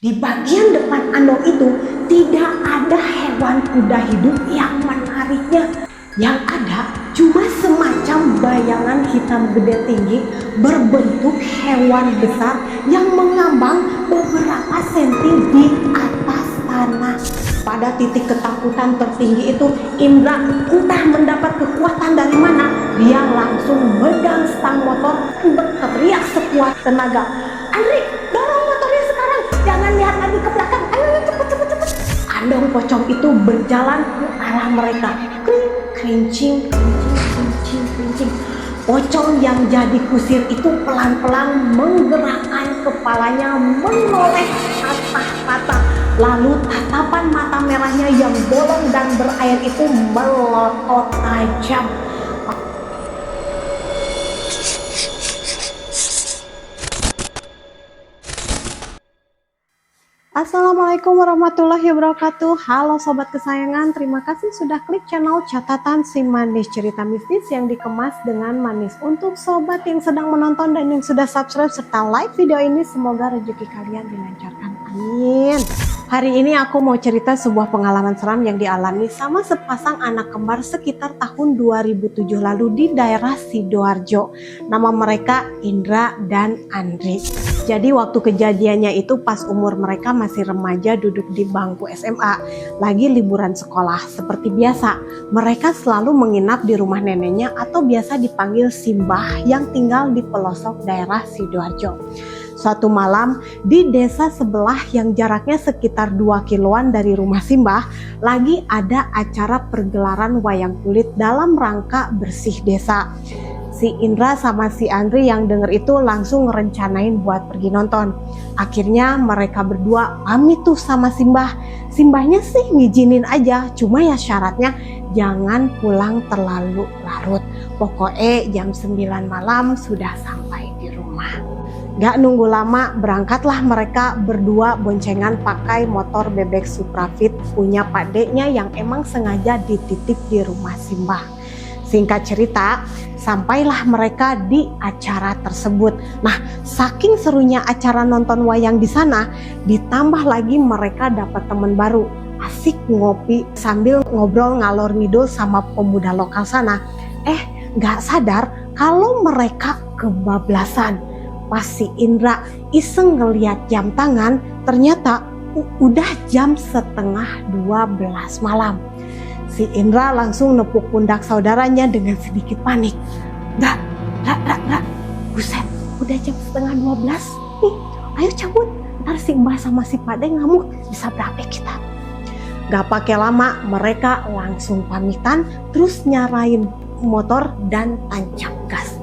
Di bagian depan Andong itu tidak ada hewan kuda hidup yang menariknya. Yang ada cuma semacam bayangan hitam gede tinggi berbentuk hewan besar yang mengambang beberapa senti di atas tanah. Pada titik ketakutan tertinggi itu, Indra entah mendapat kekuatan dari mana, dia langsung megang stang motor dan berteriak sekuat tenaga, "Andri, dorong motornya sekarang, jangan lihat lagi ke belakang, ayo cepet cepet cepet." Andong pocong itu berjalan ke arah mereka, kerincing, kerincing, kerincing. Pocong yang jadi kusir itu pelan-pelan menggerakkan kepalanya menoleh patah-patah. Lalu tatapan mata merahnya yang bolong dan berair itu melotot tajam. Assalamualaikum warahmatullahi wabarakatuh. Halo sobat kesayangan, terima kasih sudah klik channel catatan si manis, cerita mistis yang dikemas dengan manis. Untuk sobat yang sedang menonton dan yang sudah subscribe serta like video ini, semoga rezeki kalian dilancarkan, amin. Hari ini aku mau cerita sebuah pengalaman seram yang dialami sama sepasang anak kembar sekitar tahun 2007 lalu di daerah Sidoarjo. Nama mereka Indra dan Andri. Jadi waktu kejadiannya itu pas umur mereka masih remaja, duduk di bangku SMA, lagi liburan sekolah. Seperti biasa, mereka selalu menginap di rumah neneknya atau biasa dipanggil Simbah yang tinggal di pelosok daerah Sidoarjo. Suatu malam di desa sebelah yang jaraknya sekitar 2 kiloan dari rumah Simbah, lagi ada acara pergelaran wayang kulit dalam rangka bersih desa. Si Indra sama si Andri yang denger itu langsung ngerencanain buat pergi nonton. Akhirnya mereka berdua pamit tuh sama Simbah. Simbahnya sih ngizinin aja, cuma ya syaratnya jangan pulang terlalu larut. Pokoknya jam 9 malam sudah sampai di rumah. Gak nunggu lama, berangkatlah mereka berdua boncengan pakai motor bebek Suprafit punya pakdeknya yang emang sengaja dititip di rumah Simbah. Singkat cerita, sampailah mereka di acara tersebut. Nah, saking serunya acara nonton wayang di sana, ditambah lagi mereka dapat teman baru. Asik ngopi sambil ngobrol ngalor ngidul sama pemuda lokal sana. Gak sadar kalau mereka kebablasan. Pas si Indra iseng ngeliat jam tangan, ternyata udah jam setengah 12 malam. Si Indra langsung nepuk pundak saudaranya dengan sedikit panik. Ra, buset, udah jam setengah 12 nih, ayo cabut, ntar si Mbah sama si Pade ngamuk, bisa berapa kita. Gak pakai lama, mereka langsung pamitan, terus nyarain motor dan tancap gas.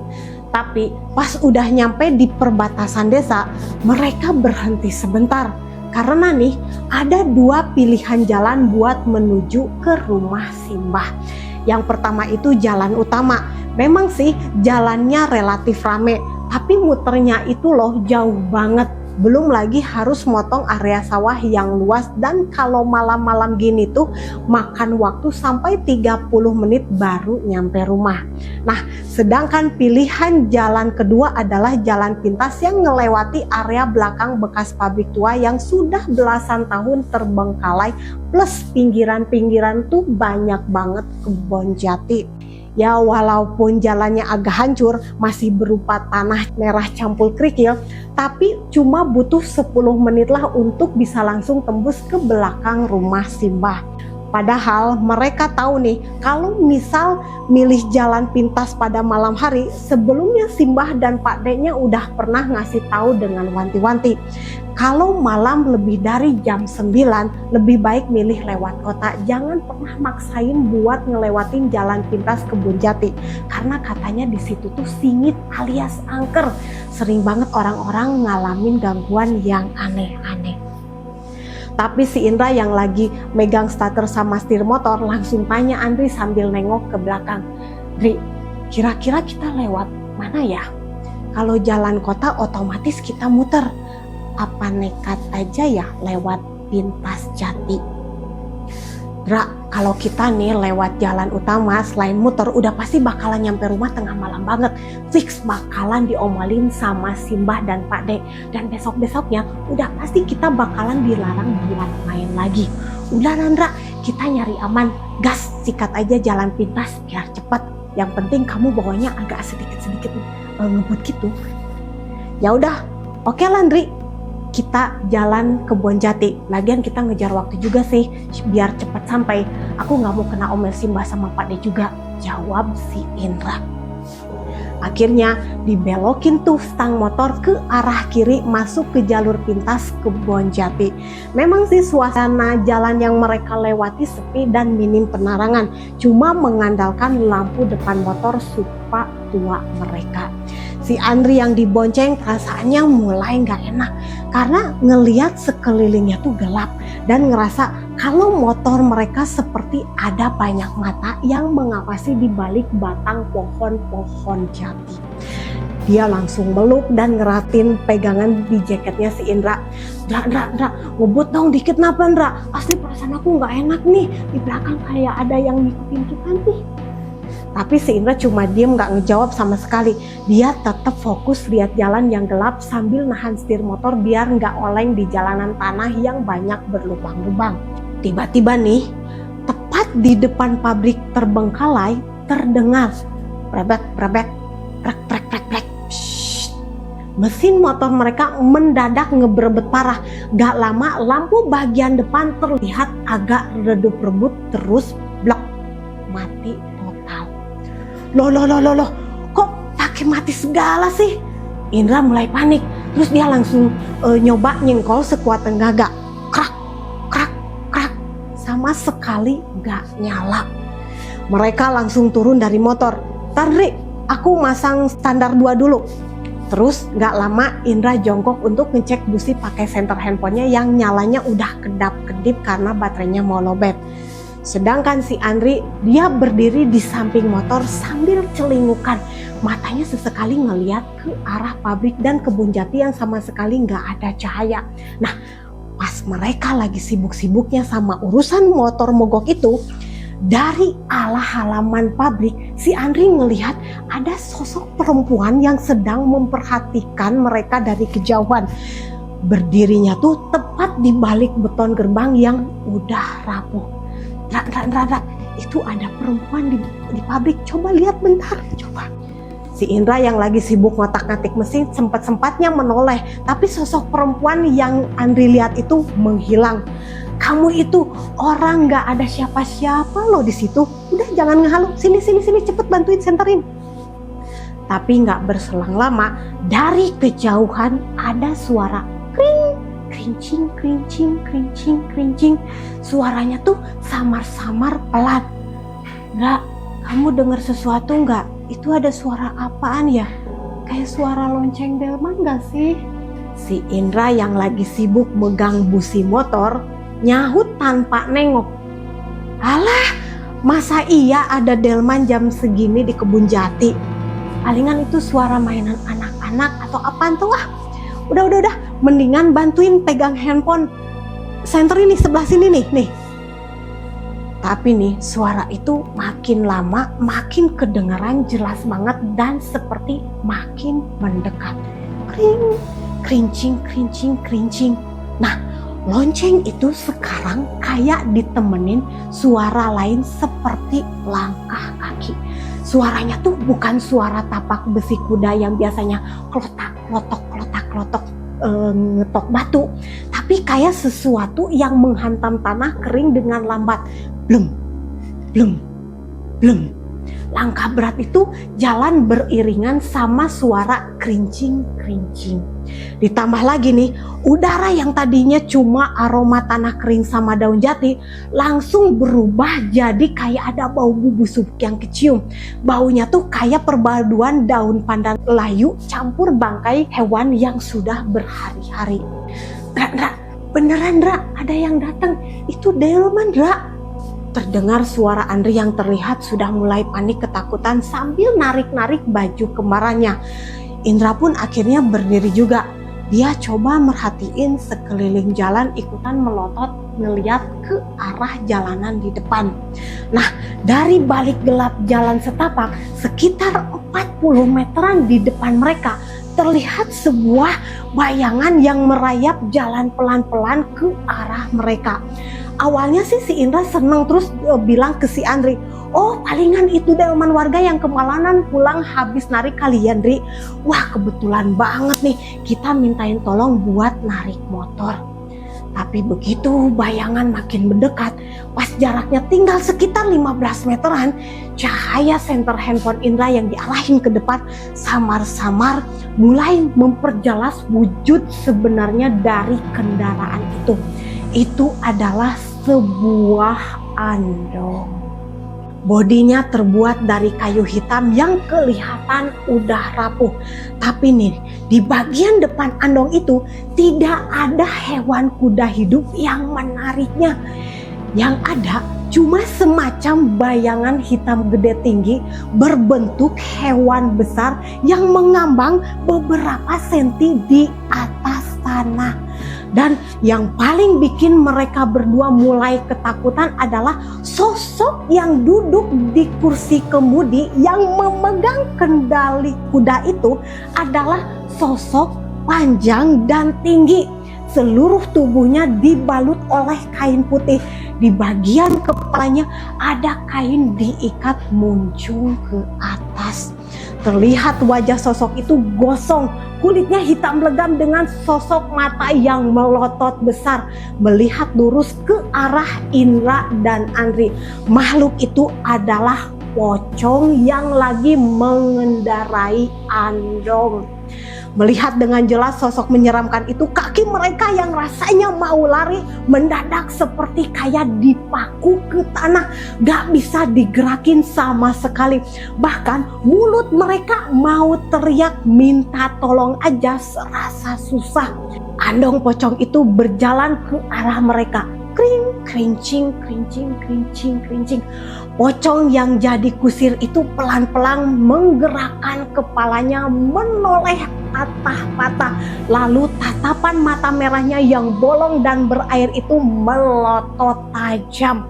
Tapi pas udah nyampe di perbatasan desa, mereka berhenti sebentar. Karena nih ada 2 pilihan jalan buat menuju ke rumah Simbah. Yang pertama itu jalan utama. Memang sih jalannya relatif rame, tapi muternya itu loh jauh banget. Belum lagi harus motong area sawah yang luas, dan kalau malam-malam gini tuh makan waktu sampai 30 menit baru nyampe rumah. Nah, sedangkan pilihan jalan kedua adalah jalan pintas yang ngelewati area belakang bekas pabrik tua yang sudah belasan tahun terbengkalai, plus pinggiran-pinggiran tuh banyak banget kebun jati. Ya walaupun jalannya agak hancur, masih berupa tanah merah campur kerikil, tapi cuma butuh 10 menit lah untuk bisa langsung tembus ke belakang rumah Simbah. Padahal mereka tahu nih, kalau misal milih jalan pintas pada malam hari, sebelumnya Simbah dan Pak Deknya udah pernah ngasih tahu dengan wanti-wanti. Kalau malam lebih dari jam 9, lebih baik milih lewat kota. Jangan pernah maksain buat ngelewatin jalan pintas kebun jati. Karena katanya di situ tuh singit alias angker. Sering banget orang-orang ngalamin gangguan yang aneh-aneh. Tapi si Indra yang lagi megang starter sama setir motor langsung tanya Andri sambil nengok ke belakang. "Dri, kira-kira kita lewat mana ya? Kalau jalan kota otomatis kita muter. Apa nekat aja ya lewat pintas jati?" Dra, kalau kita nih lewat jalan utama selain muter udah pasti bakalan nyampe rumah tengah malam banget. Fix bakalan diomelin sama Simbah dan Pak De. Dan besok-besoknya udah pasti kita bakalan dilarang buat main lagi. Udah Nandra, kita nyari aman. Gas, sikat aja jalan pintas biar cepet. Yang penting kamu bawanya agak sedikit-sedikit ngebut gitu. Ya udah, oke Landri. Kita jalan ke Bonjati. Lagian kita ngejar waktu juga sih, biar cepat sampai. Aku nggak mau kena omel Simbah sama Pak De juga, jawab si Indra. Akhirnya dibelokin tuh stang motor ke arah kiri masuk ke jalur pintas ke Bonjati. Memang sih suasana jalan yang mereka lewati sepi dan minim penerangan, cuma mengandalkan lampu depan motor supa tua mereka. Si Andri yang dibonceng perasaannya mulai nggak enak karena ngeliat sekelilingnya tuh gelap dan ngerasa kalau motor mereka seperti ada banyak mata yang mengawasi di balik batang pohon-pohon jati. Dia langsung meluk dan ngeratin pegangan di jaketnya si Indra. Ndra, ngebut dong dikit napa Ndra? Asli perasaan aku nggak enak nih, di belakang kayak ada yang ngikutin kita nih. Tapi si Indra cuma diem gak ngejawab sama sekali. Dia tetap fokus lihat jalan yang gelap sambil nahan setir motor biar gak oleng di jalanan tanah yang banyak berlubang-lubang. Tiba-tiba nih, tepat di depan pabrik terbengkalai terdengar brebek, prek. Mesin motor mereka mendadak ngebrebet parah. Gak lama lampu bagian depan terlihat agak redup-rebut terus blok mati total. Loh, kok pakai mati segala sih? Indra mulai panik, terus dia langsung nyoba nyengkol sekuat tenaga. Krak, sama sekali gak nyala. Mereka langsung turun dari motor. Tandri, aku masang standar 2 dulu. Terus gak lama Indra jongkok untuk ngecek busi pakai senter handphonenya yang nyalanya udah kedap-kedip karena baterainya mau lowbat. Sedangkan si Andri, dia berdiri di samping motor sambil celingukan. Matanya sesekali ngeliat ke arah pabrik dan kebun jati yang sama sekali nggak ada cahaya. Nah, pas mereka lagi sibuk-sibuknya sama urusan motor mogok itu, dari arah halaman pabrik, si Andri ngelihat ada sosok perempuan yang sedang memperhatikan mereka dari kejauhan. Berdirinya tuh tepat di balik beton gerbang yang udah rapuh. Ndra, itu ada perempuan di pabrik, coba lihat bentar, coba. Si Indra yang lagi sibuk ngotak-ngatik mesin sempat-sempatnya menoleh, tapi sosok perempuan yang Andri lihat itu menghilang. Kamu itu orang nggak ada siapa-siapa loh di situ. Udah jangan ngehalu, sini cepet bantuin senterin. Tapi nggak berselang lama, dari kejauhan ada suara kring. Krincing. Suaranya tuh samar-samar pelan. Ndra, kamu dengar sesuatu nggak? Itu ada suara apaan ya? Kayak suara lonceng delman nggak sih? Si Indra yang lagi sibuk megang busi motor nyahut tanpa nengok. Alah, masa iya ada delman jam segini di kebun jati? Palingan itu suara mainan anak-anak atau apaan tuh ah? Udah, mendingan bantuin pegang handphone senter ini sebelah sini nih. Tapi nih suara itu makin lama makin kedengaran jelas banget dan seperti makin mendekat. Krincing. Nah, lonceng itu sekarang kayak ditemenin suara lain seperti langkah kaki. Suaranya tuh bukan suara tapak besi kuda yang biasanya klotak klotok ngetok batu, tapi kayak sesuatu yang menghantam tanah kering dengan lambat. Blum. Langkah berat itu jalan beriringan sama suara krincing. Ditambah lagi nih, udara yang tadinya cuma aroma tanah kering sama daun jati langsung berubah jadi kayak ada bau busuk yang kecium. Baunya tuh kayak perpaduan daun pandan layu campur bangkai hewan yang sudah berhari-hari. Ndra, beneran Ndra, ada yang datang. Itu delman Ndra. Terdengar suara Andri yang terlihat sudah mulai panik ketakutan sambil narik-narik baju kembarannya. Indra pun akhirnya berdiri juga. dia coba merhatiin sekeliling jalan, ikutan melotot ngeliat ke arah jalanan di depan. Nah, dari balik gelap jalan setapak sekitar 40 meteran di depan mereka terlihat sebuah bayangan yang merayap jalan pelan-pelan ke arah mereka. Awalnya sih si Indra seneng, terus bilang ke si Andri, "Oh, palingan itu delman warga yang kemalaman pulang habis narik kalian, Dri. Wah, kebetulan banget nih, kita mintain tolong buat narik motor." Tapi begitu bayangan makin mendekat, pas jaraknya tinggal sekitar 15 meteran, cahaya senter handphone Indra yang diarahin ke depan samar-samar mulai memperjelas wujud sebenarnya dari kendaraan itu. Itu adalah sebuah andong. Bodinya terbuat dari kayu hitam yang kelihatan udah rapuh. Tapi nih, di bagian depan andong itu tidak ada hewan kuda hidup yang menariknya. Yang ada cuma semacam bayangan hitam gede tinggi berbentuk hewan besar yang mengambang beberapa senti di atas tanah. Dan yang paling bikin mereka berdua mulai ketakutan adalah sosok yang duduk di kursi kemudi yang memegang kendali kuda itu adalah sosok panjang dan tinggi. Seluruh tubuhnya dibalut oleh kain putih. Di bagian kepalanya ada kain diikat muncung ke atas. Terlihat wajah sosok itu gosong, kulitnya hitam legam dengan sosok mata yang melotot besar, melihat lurus ke arah Indra dan Andri. Makhluk itu adalah pocong yang lagi mengendarai andong. Melihat dengan jelas sosok menyeramkan itu, kaki mereka yang rasanya mau lari mendadak seperti kayak dipaku ke tanah, gak bisa digerakin sama sekali. Bahkan mulut mereka mau teriak minta tolong aja serasa susah. Andong pocong itu berjalan ke arah mereka. Kring, krincing, krincing, krincing, krincing. Pocong yang jadi kusir itu pelan-pelan menggerakkan kepalanya menoleh patah-patah. Lalu tatapan mata merahnya yang bolong dan berair itu melotot tajam.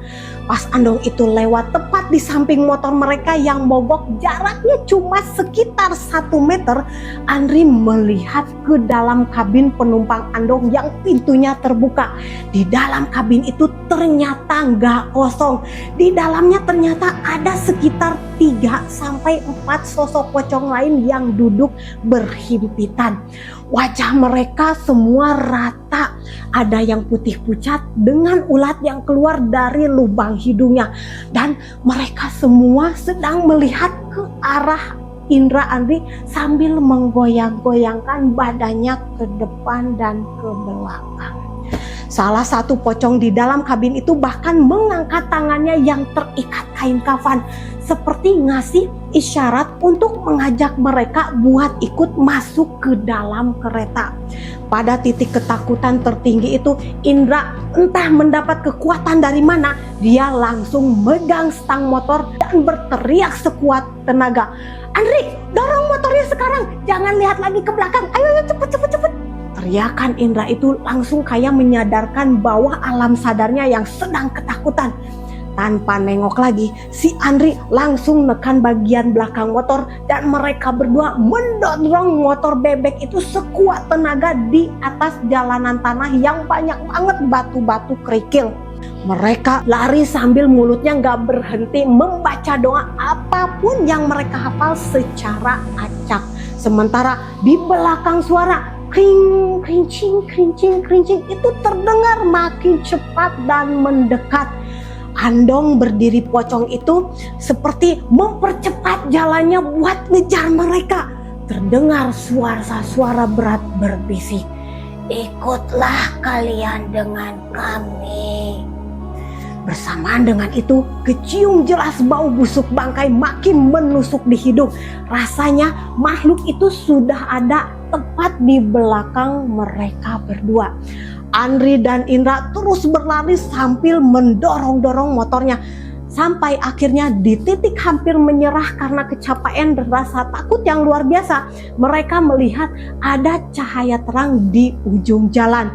Pas andong itu lewat tepat di samping motor mereka yang mogok, jaraknya cuma sekitar 1 meter, Andri melihat ke dalam kabin penumpang andong yang pintunya terbuka. Di dalam kabin itu ternyata nggak kosong. Di dalamnya ternyata ada sekitar 3-4 sosok pocong lain yang duduk berhimpitan. Wajah mereka semua rata, ada yang putih pucat dengan ulat yang keluar dari lubang hidungnya, dan mereka semua sedang melihat ke arah Indra Andri sambil menggoyang-goyangkan badannya ke depan dan ke belakang. Salah satu pocong di dalam kabin itu bahkan mengangkat tangannya yang terikat kain kafan, seperti ngasih isyarat untuk mengajak mereka buat ikut masuk ke dalam kereta. Pada titik ketakutan tertinggi itu, Indra entah mendapat kekuatan dari mana, dia langsung megang stang motor dan berteriak sekuat tenaga, "Andri, dorong motornya sekarang, jangan lihat lagi ke belakang, ayo cepet cepet cepet." Teriakan Indra itu langsung kayak menyadarkan bawah alam sadarnya yang sedang ketakutan. Tanpa nengok lagi, si Andri langsung nekan bagian belakang motor dan mereka berdua mendorong motor bebek itu sekuat tenaga di atas jalanan tanah yang banyak banget batu-batu kerikil. Mereka lari sambil mulutnya gak berhenti membaca doa apapun yang mereka hafal secara acak. Sementara di belakang suara kring, krincing, krincing, krincing itu terdengar makin cepat dan mendekat. Andong berdiri pocong itu seperti mempercepat jalannya buat ngejar mereka. Terdengar suara-suara berat berbisik, "Ikutlah kalian dengan kami." Bersamaan dengan itu, kecium jelas bau busuk bangkai makin menusuk di hidung. Rasanya makhluk itu sudah ada tepat di belakang mereka berdua. Andri dan Indra terus berlari sambil mendorong-dorong motornya. sampai akhirnya di titik hampir menyerah karena kecapean dan rasa takut yang luar biasa, mereka melihat ada cahaya terang di ujung jalan.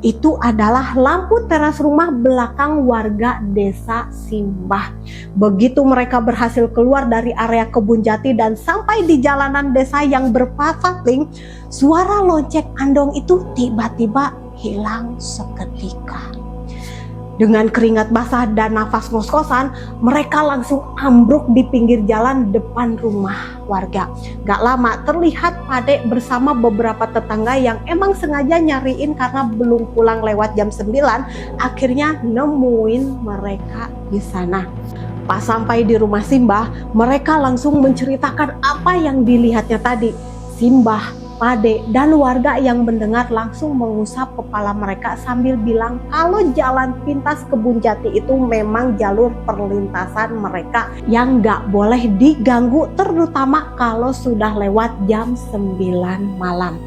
Itu adalah lampu teras rumah belakang warga desa Simbah. Begitu mereka berhasil keluar dari area kebun jati dan sampai di jalanan desa yang berpapaling, suara lonceng andong itu tiba-tiba hilang seketika. Dengan keringat basah dan nafas ngos-ngosan, mereka langsung ambruk di pinggir jalan depan rumah warga. Gak lama terlihat Pade bersama beberapa tetangga yang emang sengaja nyariin karena belum pulang lewat jam 9, akhirnya nemuin mereka di sana. Pas sampai di rumah Simbah, mereka langsung menceritakan apa yang dilihatnya tadi. Simbah, Pade, dan warga yang mendengar langsung mengusap kepala mereka sambil bilang kalau jalan pintas kebun jati itu memang jalur perlintasan mereka yang gak boleh diganggu, terutama kalau sudah lewat jam 9 malam.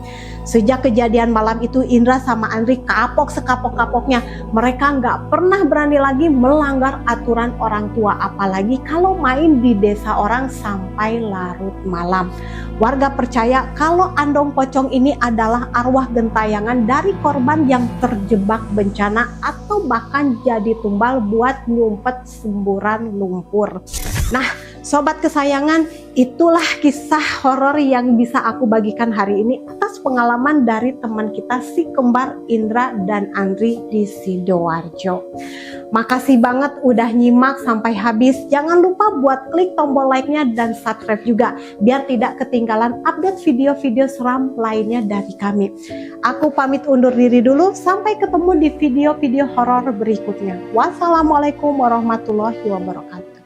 Sejak kejadian malam itu, Indra sama Andri kapok sekapok-kapoknya. Mereka nggak pernah berani lagi melanggar aturan orang tua, apalagi kalau main di desa orang sampai larut malam. Warga percaya kalau andong pocong ini adalah arwah gentayangan dari korban yang terjebak bencana atau bahkan jadi tumbal buat ngumpet semburan lumpur. Nah, sobat kesayangan, itulah kisah horor yang bisa aku bagikan hari ini atas pengalaman dari teman kita si kembar Indra dan Andri di Sidoarjo. Makasih banget udah nyimak sampai habis. Jangan lupa buat klik tombol like-nya dan subscribe juga biar tidak ketinggalan update video-video seram lainnya dari kami. Aku pamit undur diri dulu, sampai ketemu di video-video horor berikutnya. Wassalamualaikum warahmatullahi wabarakatuh.